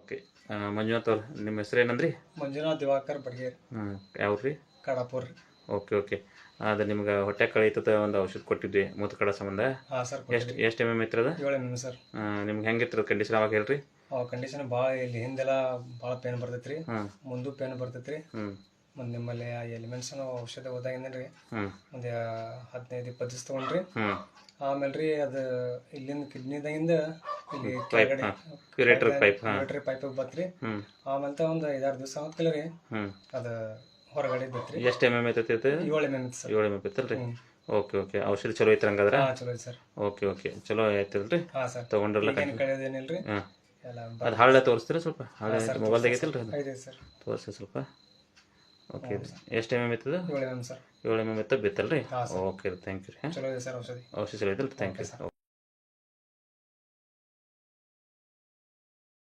Okay. Manjunath ಅವ್ರು ನಿಮ್ಮ ಹೆಸರು ಏನಂದ್ರಿ? ಮಂಜುನಾಥ್ ದಿವಾಕರ್ ಬಡ್ಗೇರಿ. ಯಾವ್ರಿ? ಕಡಾಪುರ್. Okay okay. ಅದು ನಿಮ್ಗೆ ಹೊಟ್ಟೆ ಕಳೀತದ ಒಂದು ಔಷಧ ಕೊಟ್ಟಿದ್ವಿ ಮೂತ್ರ ಕಡ ಸಂಬಂಧ. ಹಾಂ ಸರ್. ಎಷ್ಟು ಎಮ್ ಎಮ್ ಇತ್ತದ? 7 mm sir. ನಿಮ್ಗೆ ಹೆಂಗಿತ್ತು ಕಂಡೀಷನ್ ಅವಾಗ ಹೇಳ್ರಿ? ಕಂಡೀಷನ್ ಭಾಳ ಇಲ್ಲಿ ಹಿಂದೆಲ್ಲ ಭಾಳ ಪೇನ್ ಬರ್ತೈತ್ರಿ, ಮುಂದೂ ಪೇನ್ ಬರ್ತೈತ್ರಿ. ಮತ್ತು ನಿಮ್ಮಲ್ಲಿ ಆ ಎಲಿಮೆಂಟ್ಸ್ ಔಷಧ ಓದಾಗಿಂದ್ರಿ ಒಂದು 15-20 ದಿವಸ ತೊಗೊಂಡ್ರಿ. ಆಮೇಲೆ ರೀ ಅದು ಇಲ್ಲಿಂದ ಕಿಡ್ನಿದಾಗಿಂದ ಇಲ್ಲಿ ಕೆಳಗಡೆ ಕ್ಯೂರೇಟರ್ ಪೈಪಿಗೆ ಬತ್ರಿ. ಆಮೇಲೆ ಒಂದು 5-6 ದಿವಸ ಆದ್ಮೇಲೆ ರೀ ಅದು ಹೊರಗಡೆ ಬತ್ರಿ. ಎಷ್ಟು ಎಮ್ ಎಮ್ ಐತೈತಿ? 7 mm ಸರ್. 7 ಎಮ್ ಎಮ್ ಐತಲ್ರಿ? Okay okay. ಔಷಧಿ ಚಲೋ ಐತ್ರಿ ಹಂಗಾದ್ರೆ? ಹಾಂ ಚಲೋ ಐತೆ ಸರ್. Okay okay. ಚಲೋ ಆಯ್ತಲ್ರಿ? ಹಾಂ ಸರ್. ತೊಗೊಂಡ್ರಲ್ಲ? ಏನು ಕಳೆಯೋದೇನಿಲ್ರಿ. ಎಲ್ಲ ಅದು ಹಾಳೆ ತೋರಿಸ್ತೀರಾ ಸ್ವಲ್ಪ? ಹಾಳೆ ಮೊಬೈಲ್ದಾಗ ಐತಿಲ್ರಿ? ಐತೆ ಸರ್. ತೋರಿಸಿ ಸ್ವಲ್ಪ. ಓಕೆ. ಎಷ್ಟು ಎಮ್ ಎಮ್ ಐತದ? 7 mm ಸರ್. 7 ಎಮ್ ಎಮ್ ಇತ್ತ ಬಿತ್ತಲ್ರಿ? ಓಕೆ. ಥ್ಯಾಂಕ್ ಯು ರೀ. ಚಲೋ ಇದೆ ಸರ್ ಔಷಧಿ. ಔಷಧಿ ಚಲೋ ಐತಲ್ರಿ? Thank you.